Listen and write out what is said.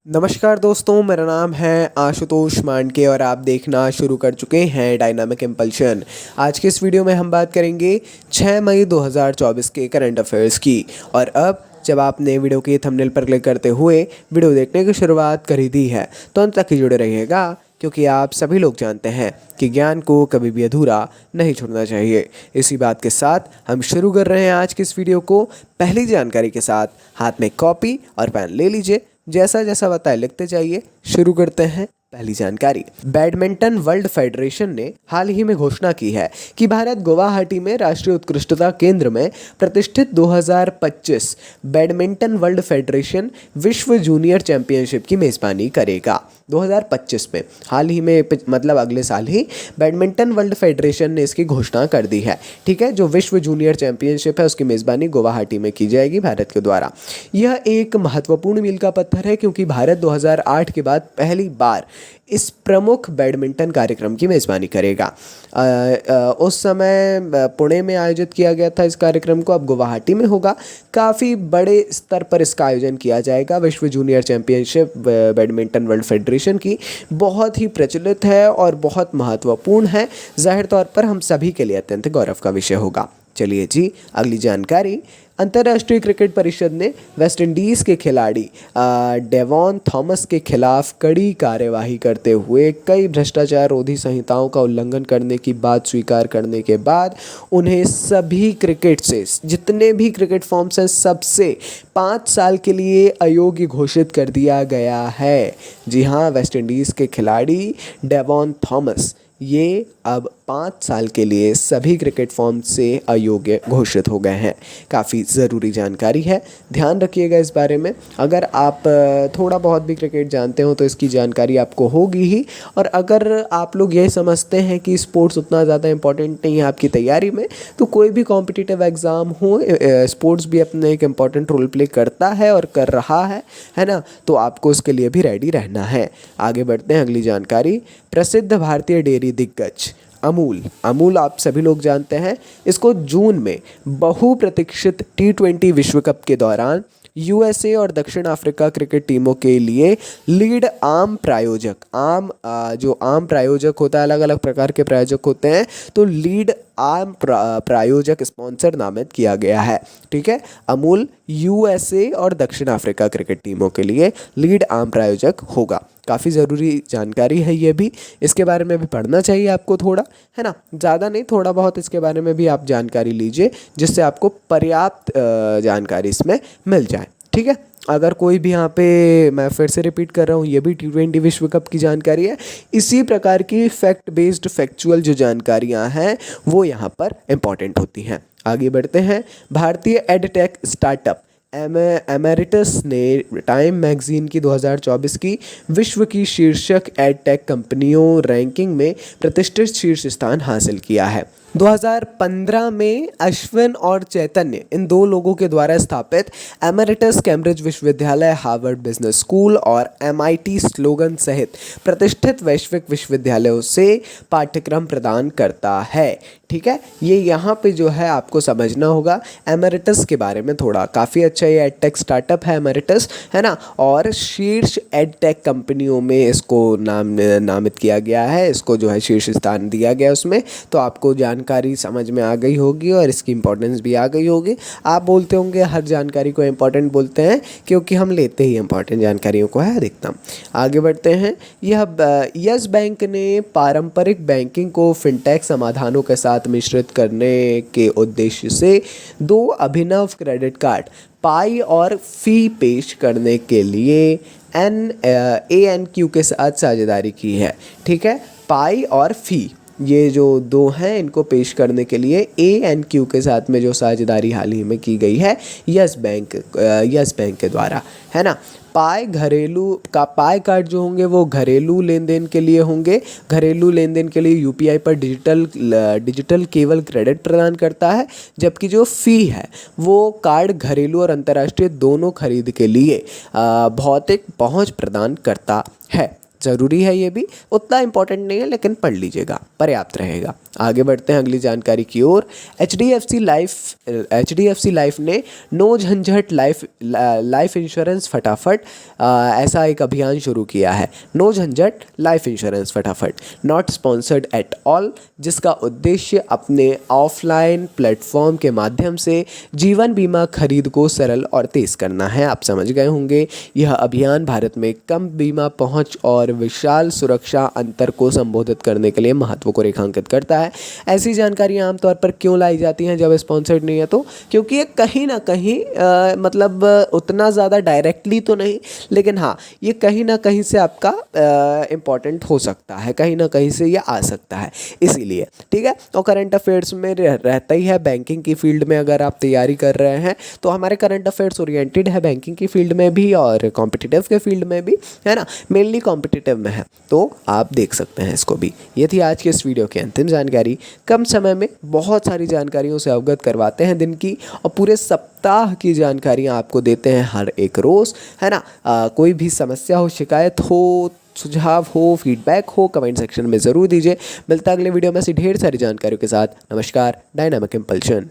नमस्कार दोस्तों, मेरा नाम है आशुतोष मांडके और आप देखना शुरू कर चुके हैं डायनामिक इम्पल्शन। आज के इस वीडियो में हम बात करेंगे 6 मई 2024 के करंट अफेयर्स की। और अब जब आपने वीडियो के थंबनेल पर क्लिक करते हुए वीडियो देखने की शुरुआत कर ही दी है तो अंत तक ही जुड़े रहिएगा, क्योंकि आप सभी लोग जानते हैं कि ज्ञान को कभी भी अधूरा नहीं छोड़ना चाहिए। इसी बात के साथ हम शुरू कर रहे हैं आज की इस वीडियो को पहली जानकारी के साथ। हाथ में कॉपी और पेन ले लीजिए, जैसा जैसा बताए लिखते जाइए। शुरू करते हैं पहली जानकारी। बैडमिंटन वर्ल्ड फेडरेशन ने हाल ही में घोषणा की है कि भारत गुवाहाटी में राष्ट्रीय उत्कृष्टता केंद्र में प्रतिष्ठित 2025 बैडमिंटन वर्ल्ड फेडरेशन विश्व जूनियर चैंपियनशिप की मेजबानी करेगा। 2025 में, हाल ही में, मतलब अगले साल ही बैडमिंटन वर्ल्ड फेडरेशन ने इसकी घोषणा कर दी है। ठीक है, जो विश्व जूनियर चैंपियनशिप है उसकी मेज़बानी गुवाहाटी में की जाएगी भारत के द्वारा। यह एक महत्वपूर्ण मील का पत्थर है, क्योंकि भारत 2008 के बाद पहली बार इस प्रमुख बैडमिंटन कार्यक्रम की मेज़बानी करेगा। उस समय पुणे में आयोजित किया गया था इस कार्यक्रम को, अब गुवाहाटी में होगा। काफ़ी बड़े स्तर पर इसका आयोजन किया जाएगा। विश्व junior championship badminton world federation की बहुत ही प्रचलित है और बहुत महत्वपूर्ण है। जाहिर तौर पर हम सभी के लिए अत्यंत गौरव का विषय होगा। चलिए जी, अगली जानकारी। अंतर्राष्ट्रीय क्रिकेट परिषद ने वेस्टइंडीज़ के खिलाड़ी डेवॉन थॉमस के खिलाफ कड़ी कार्यवाही करते हुए कई भ्रष्टाचार रोधी संहिताओं का उल्लंघन करने की बात स्वीकार करने के बाद उन्हें सभी क्रिकेट से, जितने भी क्रिकेट फॉर्म्स हैं, सबसे 5 साल के लिए अयोग्य घोषित कर दिया गया है। जी हाँ, वेस्टइंडीज़ के खिलाड़ी डेवॉन थॉमस ये अब 5 साल के लिए सभी क्रिकेट फॉर्म से अयोग्य घोषित हो गए हैं। काफ़ी ज़रूरी जानकारी है, ध्यान रखिएगा इस बारे में। अगर आप थोड़ा बहुत भी क्रिकेट जानते हो तो इसकी जानकारी आपको होगी ही। और अगर आप लोग ये समझते हैं कि स्पोर्ट्स उतना ज़्यादा इम्पोर्टेंट नहीं है आपकी तैयारी में, तो कोई भी कॉम्पिटिटिव एग्ज़ाम हो, स्पोर्ट्स भी अपने एक इम्पॉर्टेंट रोल प्ले करता है और कर रहा है ना। तो आपको उसके लिए भी रेडी रहना है। आगे बढ़ते हैं अगली जानकारी। प्रसिद्ध भारतीय डेयरी दिग्गज अमूल आप सभी लोग जानते हैं। इसको जून में बहुप्रतीक्षित T20 विश्व कप के दौरान यूएसए और दक्षिण अफ्रीका क्रिकेट टीमों के लिए लीड आम प्रायोजक होता है। अलग अलग प्रकार के प्रायोजक होते हैं, तो लीड आम प्रायोजक स्पॉन्सर नामित किया गया है। ठीक है, अमूल यूएसए और दक्षिण अफ्रीका क्रिकेट टीमों के लिए लीड आम प्रायोजक होगा। काफ़ी ज़रूरी जानकारी है ये भी। इसके बारे में भी पढ़ना चाहिए आपको थोड़ा, है ना, ज़्यादा नहीं, थोड़ा बहुत इसके बारे में भी आप जानकारी लीजिए, जिससे आपको पर्याप्त जानकारी इसमें मिल जाए। ठीक है, अगर कोई भी यहाँ पे, मैं फिर से रिपीट कर रहा हूँ, ये भी T20 विश्व कप की जानकारी है। इसी प्रकार की फैक्ट बेस्ड फैक्चुअल जो जानकारियाँ हैं वो यहाँ पर इम्पॉर्टेंट होती हैं। आगे बढ़ते हैं। भारतीय एडटेक स्टार्टअप एमेरिटस ने टाइम मैगजीन की 2024 की विश्व की शीर्षक एडटेक कंपनियों रैंकिंग में प्रतिष्ठित शीर्ष स्थान हासिल किया है। 2015 में अश्विन और चैतन्य, इन 2 लोगों के द्वारा स्थापित एमेरिटस कैम्ब्रिज विश्वविद्यालय, हार्वर्ड बिजनेस स्कूल और MIT स्लोगन सहित प्रतिष्ठित वैश्विक विश्वविद्यालयों से पाठ्यक्रम प्रदान करता है। ठीक है, ये यहाँ पे जो है आपको समझना होगा एमेरिटस के बारे में थोड़ा। काफ़ी अच्छा ये एडटेक स्टार्टअप है एमेरिटस, है ना, और शीर्ष एडटेक कंपनियों में इसको नामित किया गया है। इसको जो है शीर्ष स्थान दिया गया उसमें। तो आपको जानकारी समझ में आ गई होगी और इसकी इंपॉर्टेंस भी आ गई होगी। आप बोलते होंगे हर जानकारी को इम्पोर्टेंट बोलते हैं, क्योंकि हम लेते ही इम्पोर्टेंट जानकारियों को है अधिकतम। आगे बढ़ते हैं। यह यस बैंक ने पारंपरिक बैंकिंग को फिनटेक समाधानों के साथ मिश्रित करने के उद्देश्य से 2 अभिनव क्रेडिट कार्ड पाई और फी पेश करने के लिए ANQ के साथ साझेदारी की है। ठीक है, पाई और फी, ये जो 2 हैं, इनको पेश करने के लिए ANQ के साथ में जो साझेदारी हाल ही में की गई है यस बैंक के द्वारा, है ना। पाई कार्ड जो होंगे वो घरेलू लेन देन के लिए होंगे। घरेलू लेन देन के लिए UPI पर डिजिटल केवल क्रेडिट प्रदान करता है, जबकि जो फ़ी है वो कार्ड घरेलू और अंतर्राष्ट्रीय दोनों खरीद के लिए भौतिक पहुंच प्रदान करता है। ज़रूरी है, ये भी उतना इम्पोर्टेंट नहीं है लेकिन पढ़ लीजिएगा, पर्याप्त रहेगा। आगे बढ़ते हैं अगली जानकारी की ओर। H D F C life ने नो झंझट लाइफ इंश्योरेंस फटाफट ऐसा एक अभियान शुरू किया है। नो झंझट लाइफ इंश्योरेंस फटाफट, नॉट स्पॉन्सर्ड एट ऑल, जिसका उद्देश्य अपने ऑफलाइन प्लेटफॉर्म के माध्यम से जीवन बीमा खरीद को सरल और तेज करना है। आप समझ गए होंगे, यह अभियान भारत में कम बीमा पहुंच और विशाल सुरक्षा अंतर को संबोधित करने के लिए महत्व को रेखांकित करता है। ऐसी जानकारियां आमतौर पर क्यों लाई जाती हैं जब स्पॉन्सर्ड नहीं है? तो क्योंकि ये कहीं ना कहीं मतलब उतना ज़्यादा डायरेक्टली तो नहीं, लेकिन हाँ ये कहीं ना कहीं से आपका इम्पॉर्टेंट हो सकता है, कहीं ना कहीं से ये आ सकता है, इसीलिए। ठीक है, और करंट अफेयर्स में रहता ही है। बैंकिंग की फील्ड में अगर आप तैयारी कर रहे हैं तो हमारे करंट अफेयर्स ओरिएंटेड है बैंकिंग की फील्ड में भी और कॉम्पिटिटिव के फील्ड में भी, है ना। मेनली कॉम्पिटिटिव में है तो आप देख सकते हैं इसको भी। ये थी आज के इस वीडियो की अंतिम जानकारी। कम समय में बहुत सारी जानकारियों से अवगत करवाते हैं दिन की, और पूरे सप्ताह की जानकारियाँ आपको देते हैं हर एक रोज़, है ना। कोई भी समस्या हो, शिकायत हो, सुझाव हो, फीडबैक हो, कमेंट सेक्शन में ज़रूर दीजिए। मिलता है अगले वीडियो में ऐसी ढेर सारी जानकारियों के साथ। नमस्कार, डायनामिक इम्पल्शन।